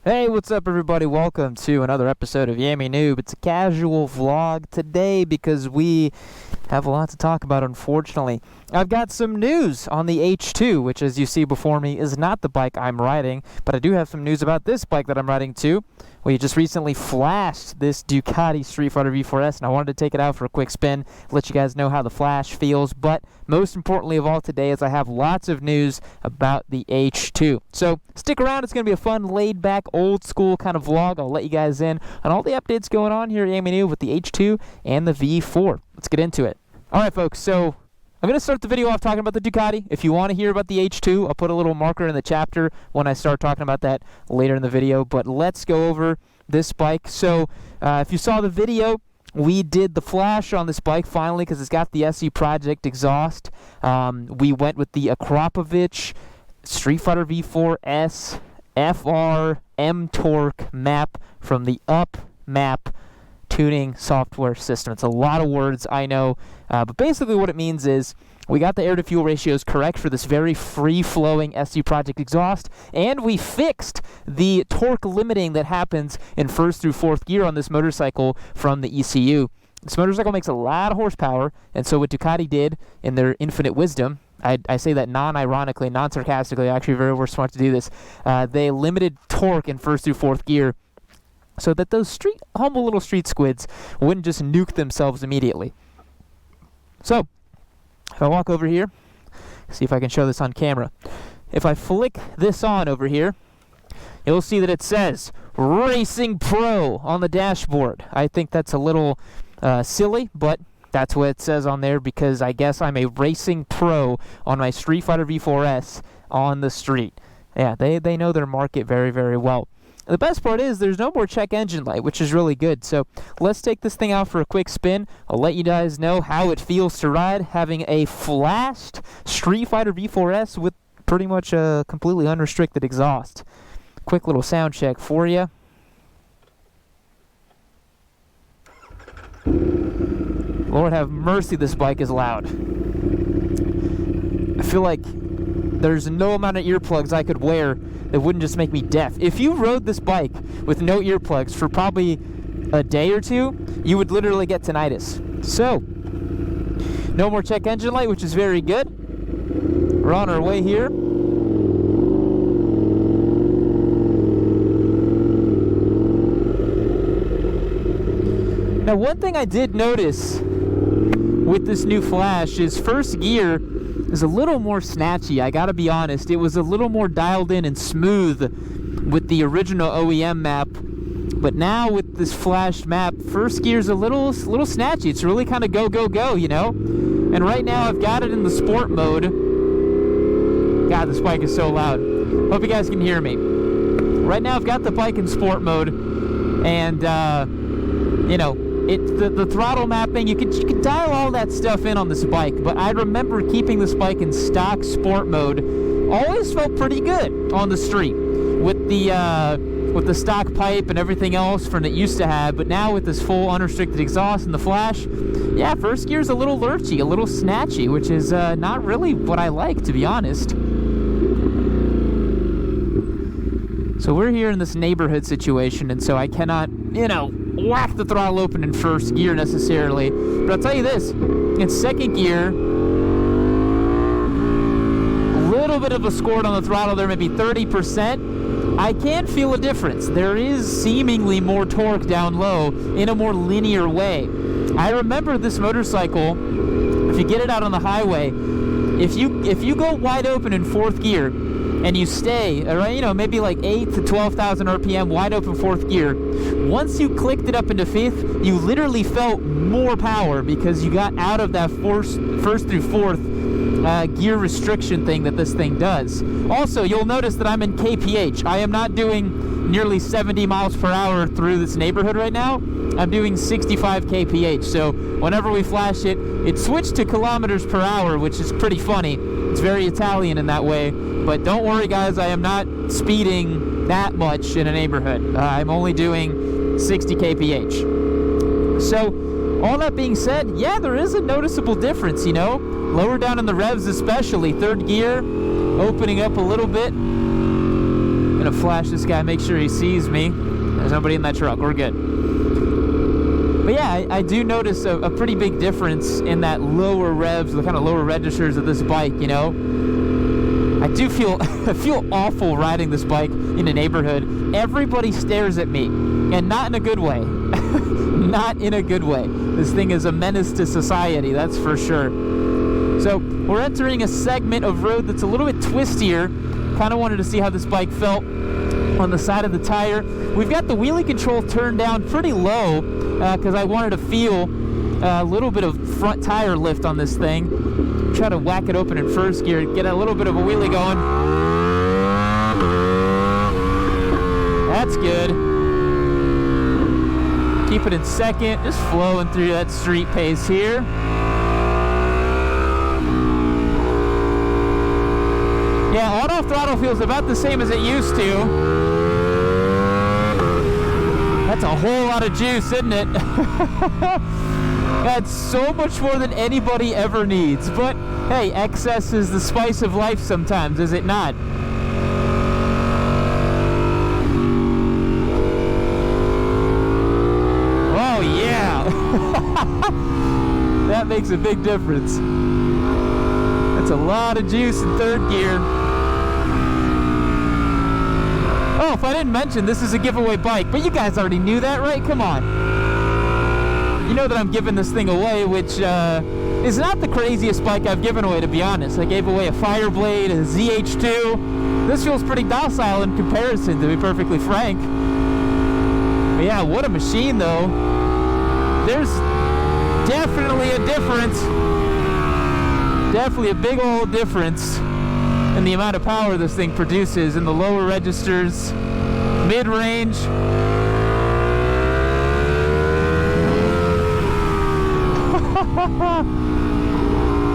Hey, what's up everybody? Welcome to another episode of Yammie Noob. It's a casual vlog today because we have a lot to talk about, unfortunately. I've got some news on the H2, which as you see before me is not the bike I'm riding, but I do have some news about this bike that I'm riding too. We just recently flashed this Ducati Streetfighter V4S, and I wanted to take it out for a quick spin, let you guys know how the flash feels. But most importantly of all today is I have lots of news about the H2. So stick around, it's going to be a fun, laid-back, old-school kind of vlog. I'll let you guys in on all the updates going on here at Yammie Noob with the H2 and the V4. Let's get into it. Alright folks, so I'm going to start the video off talking about the Ducati. If you want to hear about the H2, I'll put a little marker in the chapter when I start talking about that later in the video. But let's go over this bike. So if you saw the video, we did the flash on this bike finally because it's got the SE Project exhaust. We went with the Akrapovic Streetfighter V4S FR M Torque map from the Up Map tuning software system. It's a lot of words, I know, but basically what it means is we got the air-to-fuel ratios correct for this very free-flowing SE Project exhaust, and we fixed the torque limiting that happens in first through fourth gear on this motorcycle from the ECU. This motorcycle makes a lot of horsepower, and so what Ducati did in their infinite wisdom, I say that non-ironically, non-sarcastically, actually very smart to do this, they limited torque in first through fourth gear so that those humble little street squids wouldn't just nuke themselves immediately. So, if I walk over here, see if I can show this on camera. If I flick this on over here, you'll see that it says Racing Pro on the dashboard. I think that's a little silly, but that's what it says on there because I guess I'm a Racing Pro on my Streetfighter V4S on the street. Yeah, they know their market very, very well. The best part is there's no more check engine light, which is really good. So let's take this thing out for a quick spin. I'll let you guys know how it feels to ride having a flashed Streetfighter V4S with pretty much a completely unrestricted exhaust. Quick little sound check for you. Lord have mercy, this bike is loud. I feel like there's no amount of earplugs I could wear that wouldn't just make me deaf. If you rode this bike with no earplugs for probably a day or two, you would literally get tinnitus. So, no more check engine light, which is very good. We're on our way here. Now, one thing I did notice with this new flash is first gear is a little more snatchy. I gotta be honest, it was a little more dialed in and smooth with the original OEM map, but now with this flashed map, first gear's a little snatchy. It's really kind of go, go, go, you know? And right now I've got it in the sport mode. God, this bike is so loud. Hope you guys can hear me. Right now I've got the bike in sport mode, and you know, the throttle mapping, you can dial all that stuff in on this bike, but I remember keeping this bike in stock sport mode always felt pretty good on the street with the stock pipe and everything else from it used to have, but now with this full unrestricted exhaust and the flash, yeah, first gear's a little lurchy, a little snatchy, which is not really what I like, to be honest. So we're here in this neighborhood situation, and so I cannot, you know, whack the throttle open in first gear necessarily. But I'll tell you this, in second gear, a little bit of a squirt on the throttle there, maybe 30%. I can feel a difference. There is seemingly more torque down low in a more linear way. I remember this motorcycle, if you get it out on the highway, if you go wide open in fourth gear, and you stay, around, you know, maybe like 8 to 12,000 RPM, wide open fourth gear, once you clicked it up into fifth, you literally felt more power because you got out of that first through fourth gear restriction thing that this thing does. Also, you'll notice that I'm in kph. I am not doing nearly 70 miles per hour through this neighborhood right now. I'm doing 65 kph. So whenever we flash it, it switched to kilometers per hour, which is pretty funny. It's very Italian in that way. But don't worry, guys, I am not speeding that much in a neighborhood. I'm only doing 60 kph. So, all that being said, yeah, there is a noticeable difference, you know? Lower down in the revs especially, third gear, opening up a little bit. You gonna flash this guy, make sure he sees me. There's nobody in that truck, we're good. But yeah, I do notice a pretty big difference in that lower revs, the kind of lower registers of this bike, you know? I do feel, I feel awful riding this bike in a neighborhood. Everybody stares at me, and not in a good way. Not in a good way. This thing is a menace to society, that's for sure. So, we're entering a segment of road that's a little bit twistier. Kind of wanted to see how this bike felt on the side of the tire. We've got the wheelie control turned down pretty low because I wanted to feel a little bit of front tire lift on this thing. Try to whack it open in first gear, get a little bit of a wheelie going. That's good. Keep it in second, just flowing through that street pace here. Yeah, auto throttle feels about the same as it used to. That's a whole lot of juice, isn't it? That's so much more than anybody ever needs. But hey, excess is the spice of life sometimes, is it not? Oh yeah! That makes a big difference. That's a lot of juice in third gear. Oh, if I didn't mention, this is a giveaway bike, but you guys already knew that, right? Come on. You know that I'm giving this thing away, which is not the craziest bike I've given away, to be honest. I gave away a Fireblade, a ZH2. This feels pretty docile in comparison, to be perfectly frank. But yeah, what a machine, though. There's definitely a difference. Definitely a big old difference in the amount of power this thing produces in the lower registers, mid-range.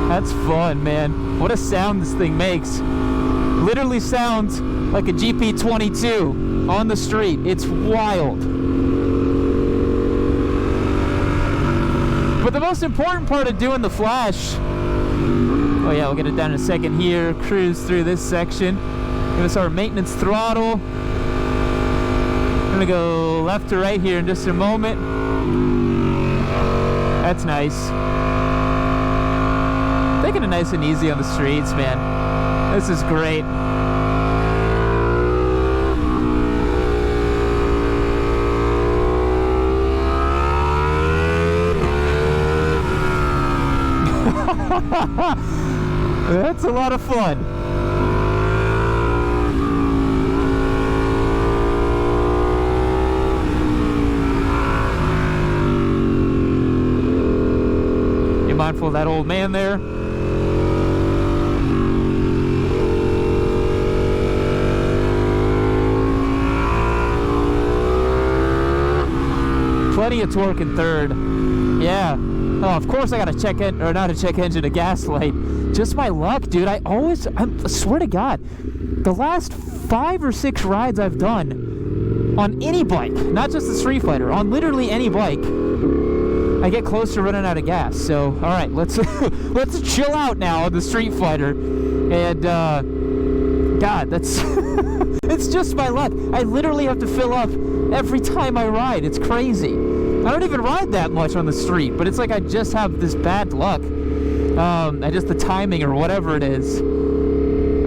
That's fun, man. What a sound this thing makes. Literally sounds like a GP22 on the street. It's wild. But the most important part of doing the flash, oh yeah, we'll get it down in a second here, cruise through this section. Give us our maintenance throttle. I'm gonna go left to right here in just a moment. That's nice. Taking it nice and easy on the streets, man. This is great. That's a lot of fun. You mindful of that old man there? Plenty of torque in third. Yeah. Oh, of course I gotta check in, or not a check engine, a gas light. Just my luck, dude. I swear to God, the last 5 or 6 rides I've done on any bike, not just the Streetfighter, on literally any bike, I get close to running out of gas. So, all right, let's let's chill out now on the Streetfighter. And God, that's it's just my luck. I literally have to fill up every time I ride. It's crazy. I don't even ride that much on the street, but it's like I just have this bad luck. I just the timing or whatever it is.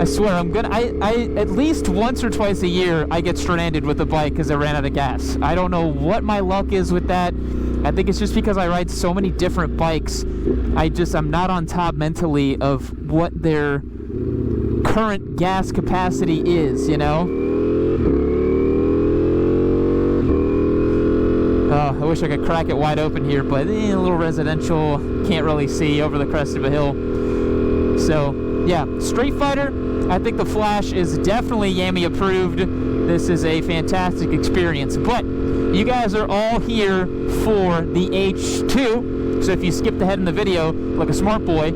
I swear I at least once or twice a year I get stranded with the bike because I ran out of gas. I don't know what my luck is with that. I think it's just because I ride so many different bikes. I'm not on top mentally of what their current gas capacity is, you know? I wish I could crack it wide open here, but a little residential, can't really see over the crest of a hill. So, yeah, Streetfighter, I think the Flash is definitely Yammie approved. This is a fantastic experience, but you guys are all here for the H2, so if you skipped ahead in the video like a smart boy,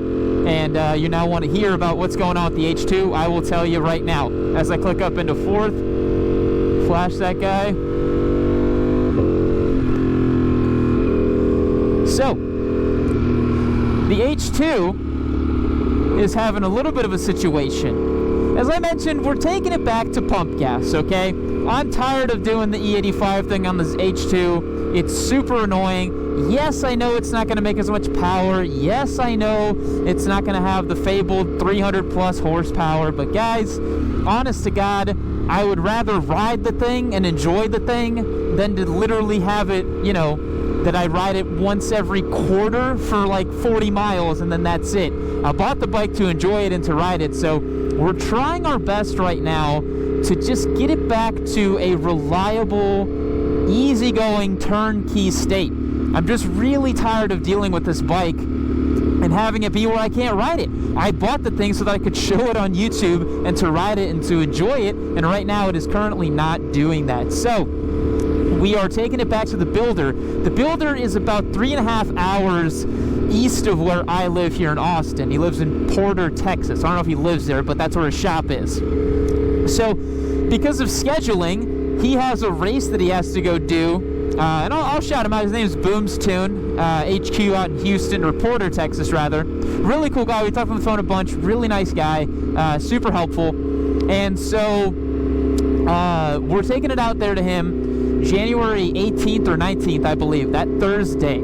and you now want to hear about what's going on with the H2, I will tell you right now. As I click up into fourth, flash that guy. So, the H2 is having a little bit of a situation. as I mentioned, we're taking it back to pump gas, okay? I'm tired of doing the E85 thing on this H2. It's super annoying. Yes, I know it's not going to make as much power. Yes, I know it's not going to have the fabled 300 plus horsepower. But guys, honest to God, I would rather ride the thing and enjoy the thing than to literally have it, you know, that I ride it once every quarter for like 40 miles and then that's it. I bought the bike to enjoy it and to ride it, so we're trying our best right now to just get it back to a reliable, easygoing, turnkey state. I'm just really tired of dealing with this bike and having it be where I can't ride it. I bought the thing so that I could show it on YouTube and to ride it and to enjoy it, and right now it is currently not doing that. So we are taking it back to the builder. The builder is about 3.5 hours east of where I live here in Austin. He lives in Porter, Texas. I don't know if he lives there, but that's where his shop is. So because of scheduling, he has a race that he has to go do. And I'll shout him out. His name is Boom's Tune, HQ out in Houston, or Porter, Texas, rather. Really cool guy. We talked on the phone a bunch. Really nice guy. Super helpful. And so we're taking it out there to him January 18th or 19th, I believe, that Thursday.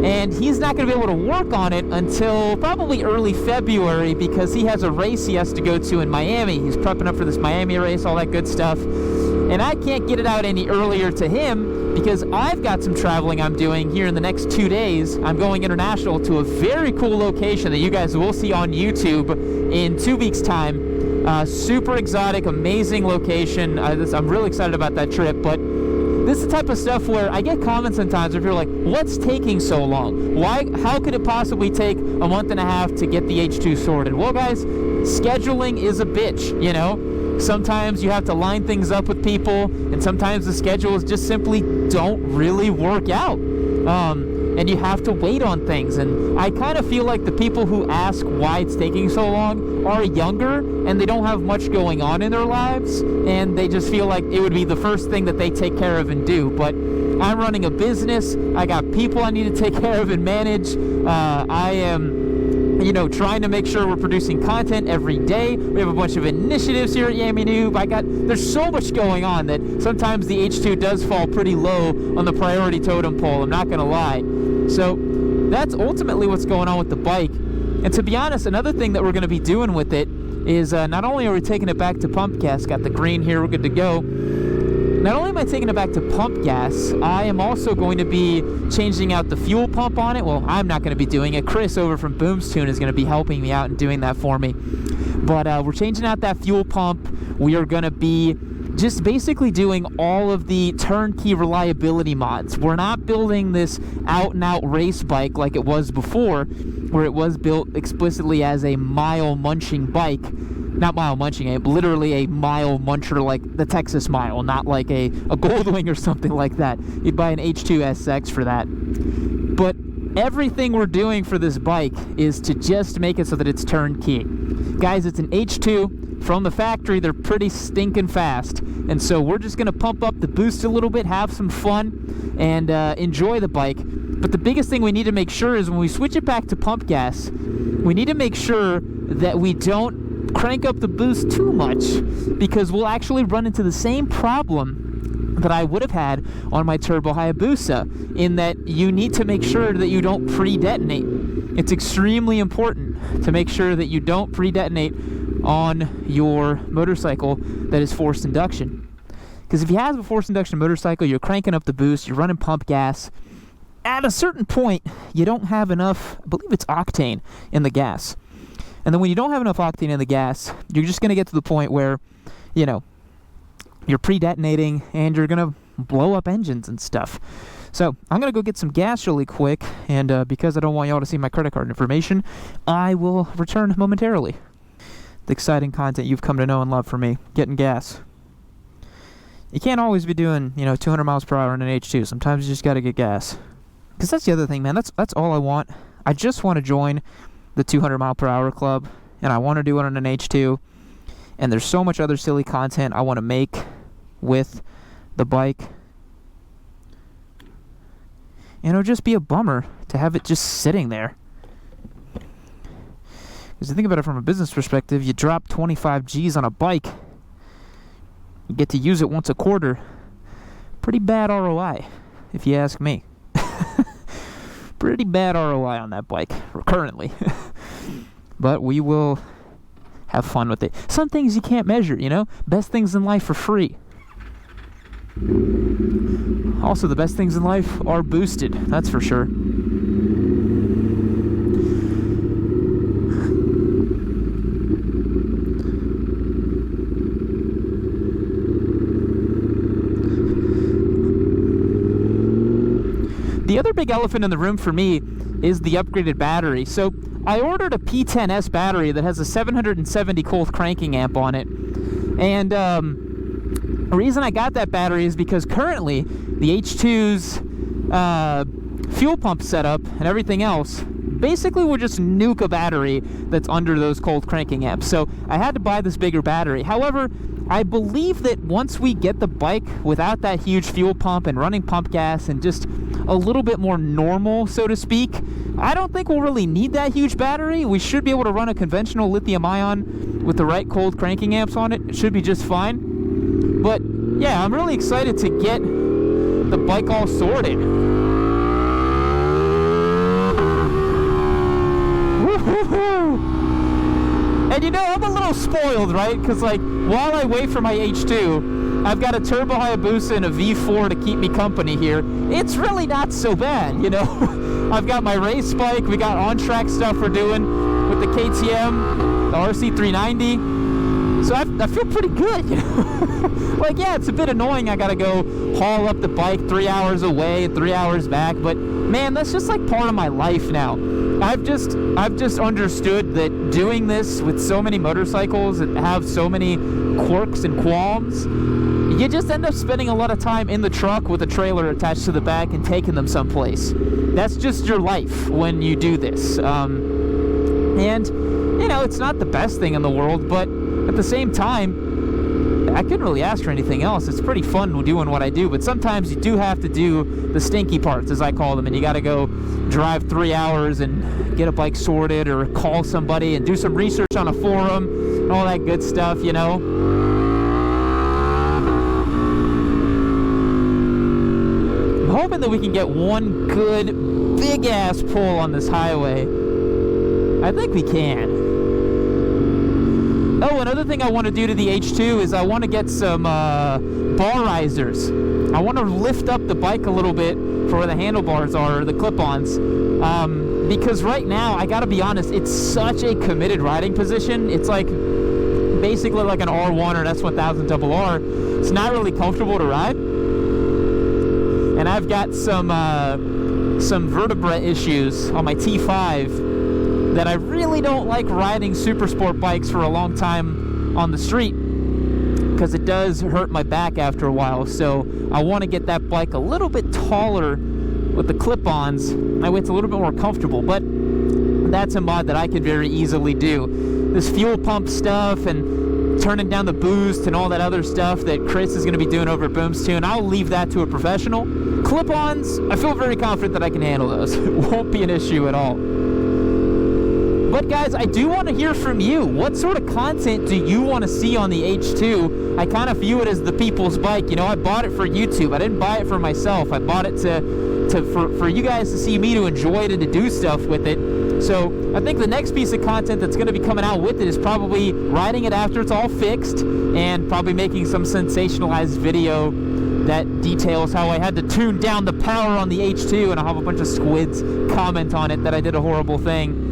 And he's not going to be able to work on it until probably early February because he has a race he has to go to in Miami. He's prepping up for this Miami race, all that good stuff. And I can't get it out any earlier to him because I've got some traveling I'm doing here in the next 2 days. I'm going international to a very cool location that you guys will see on YouTube in 2 weeks' time. Super exotic, amazing location. I'm really excited about that trip, but this is the type of stuff where I get comments sometimes where people are like, what's taking so long? How could it possibly take a month and a half to get the H2 sorted? Well, guys, scheduling is a bitch, you know? Sometimes you have to line things up with people, and sometimes the schedules just simply don't really work out. And you have to wait on things. And I kind of feel like the people who ask why it's taking so long are younger, and they don't have much going on in their lives, and they just feel like it would be the first thing that they take care of and do. But I'm running a business. I got people I need to take care of and manage. I am, you know, trying to make sure we're producing content every day. We have a bunch of initiatives here at Yammie Noob. There's so much going on that sometimes the H2 does fall pretty low on the priority totem pole, I'm not going to lie. So that's ultimately what's going on with the bike. And to be honest, another thing that we're going to be doing with it is not only are we taking it back to pump gas, got the green here, we're good to go. Not only am I taking it back to pump gas, I am also going to be changing out the fuel pump on it. Well, I'm not going to be doing it. Chris over from Boom's Tune is going to be helping me out and doing that for me. But we're changing out that fuel pump. We are going to be just basically doing all of the turnkey reliability mods. We're not building this out-and-out race bike like it was before, where it was built explicitly as a mile-munching bike. Not mile-munching, literally a mile muncher like the Texas Mile, not like a Goldwing or something like that. You'd buy an H2 SX for that. But everything we're doing for this bike is to just make it so that it's turnkey. Guys, it's an H2. From the factory, they're pretty stinking fast. And so we're just going to pump up the boost a little bit, have some fun, and enjoy the bike. But the biggest thing we need to make sure is when we switch it back to pump gas, we need to make sure that we don't crank up the boost too much, because we'll actually run into the same problem that I would have had on my Turbo Hayabusa, in that you need to make sure that you don't pre-detonate. It's extremely important to make sure that you don't pre-detonate on your motorcycle that is forced induction. Because if you have a forced induction motorcycle, you're cranking up the boost, you're running pump gas. At a certain point, you don't have enough, I believe it's octane in the gas. And then when you don't have enough octane in the gas, you're just going to get to the point where, you know, you're pre-detonating and you're going to blow up engines and stuff. So I'm going to go get some gas really quick, and because I don't want y'all to see my credit card information, I will return momentarily. The exciting content you've come to know and love from me, getting gas. You can't always be doing, 200 miles per hour in an H2. Sometimes you just got to get gas. Because that's the other thing, man. That's all I want. I just want to join the 200 mile per hour club, and I want to do it on an H2. And there's so much other silly content I want to make with the bike. And it'll just be a bummer to have it just sitting there. Because you think about it from a business perspective, you drop 25 G's on a bike, you get to use it once a quarter. Pretty bad ROI, if you ask me. Pretty bad ROI on that bike, currently. But we will have fun with it. Some things you can't measure, you know? Best things in life are free. Also, the best things in life are boosted, that's for sure. The other big elephant in the room for me is the upgraded battery. So I ordered a P10S battery that has a 770 Colt cranking amp on it. And the reason I got that battery is because currently the H2's fuel pump setup and everything else basically will just nuke a battery that's under those Colt cranking amps. So I had to buy this bigger battery. However, I believe that once we get the bike without that huge fuel pump and running pump gas and just a little bit more normal, so to speak, I don't think we'll really need that huge battery. We should be able to run a conventional lithium ion with the right Colt cranking amps on it. It should be just fine. But yeah, I'm really excited to get the bike all sorted. Woo-hoo-hoo! And you know, I'm a little spoiled, right? Because like, while I wait for my H2, I've got a Turbo Hayabusa and a V4 to keep me company here. It's really not so bad, you know? I've got my race bike, we got on-track stuff we're doing with the KTM, the RC390. So I feel pretty good, you know? Like, yeah, it's a bit annoying. I gotta go haul up the bike 3 hours away and 3 hours back, but man, that's just like part of my life now. I've just understood that doing this with so many motorcycles that have so many quirks and qualms, you just end up spending a lot of time in the truck with a trailer attached to the back and taking them someplace. That's just your life when you do this. And, you know, it's not the best thing in the world, but at the same time, I couldn't really ask for anything else. It's pretty fun doing what I do, but sometimes you do have to do the stinky parts, as I call them, and you got to go drive 3 hours and get a bike sorted or call somebody and do some research on a forum and all that good stuff, you know. I'm hoping that we can get one good big-ass pull on this highway. I think we can. Oh, another thing I want to do to the H2 is I want to get some bar risers. I want to lift up the bike a little bit for where the handlebars are, or the clip-ons. Because right now, I gotta be honest, it's such a committed riding position. It's like basically like an R1 or an S1000 RR. It's not really comfortable to ride. And I've got some vertebra issues on my T5 that I really don't like riding super sport bikes for a long time on the street, because it does hurt my back after a while. So I want to get that bike a little bit taller with the clip-ons. That way it's a little bit more comfortable, but that's a mod that I could very easily do. This fuel pump stuff and turning down the boost and all that other stuff that Chris is going to be doing over at Boomstoon, I'll leave that to a professional. Clip-ons, I feel very confident that I can handle those. It won't be an issue at all. But guys, I do want to hear from you. What sort of content do you want to see on the H2? I kind of view it as the people's bike. You know, I bought it for YouTube. I didn't buy it for myself. I bought it for you guys to see me, to enjoy it and to do stuff with it. So I think the next piece of content that's going to be coming out with it is probably riding it after it's all fixed, and probably making some sensationalized video that details how I had to tune down the power on the H2, and I'll have a bunch of squids comment on it that I did a horrible thing.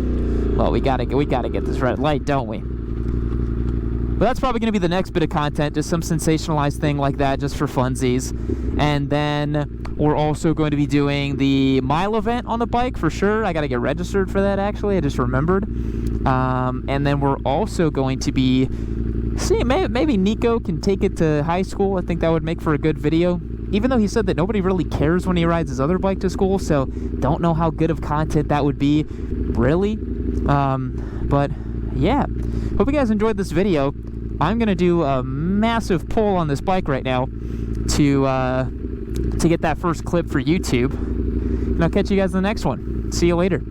Well, we gotta get this red light, don't we? But that's probably gonna be the next bit of content, just some sensationalized thing like that, just for funsies. And then we're also going to be doing the mile event on the bike for sure. I gotta get registered for that, actually. I just remembered. And then we're also going to be maybe Nico can take it to high school. I think that would make for a good video. Even though he said that nobody really cares when he rides his other bike to school, so don't know how good of content that would be, really. But yeah, hope you guys enjoyed this video. I'm gonna do a massive pull on this bike right now to get that first clip for YouTube, and I'll catch you guys in the next one. See you later.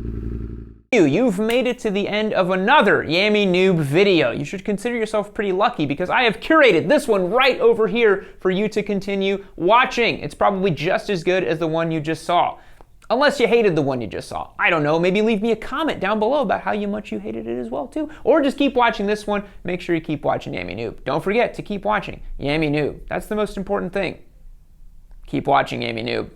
You've made it to the end of another Yammie Noob video. You should consider yourself pretty lucky because I have curated this one right over here for you to continue watching. It's probably just as good as the one you just saw. Unless you hated the one you just saw. I don't know, maybe leave me a comment down below about how much you hated it as well too. Or just keep watching this one. Make sure you keep watching Yammie Noob. Don't forget to keep watching Yammie Noob. That's the most important thing. Keep watching Yammie Noob.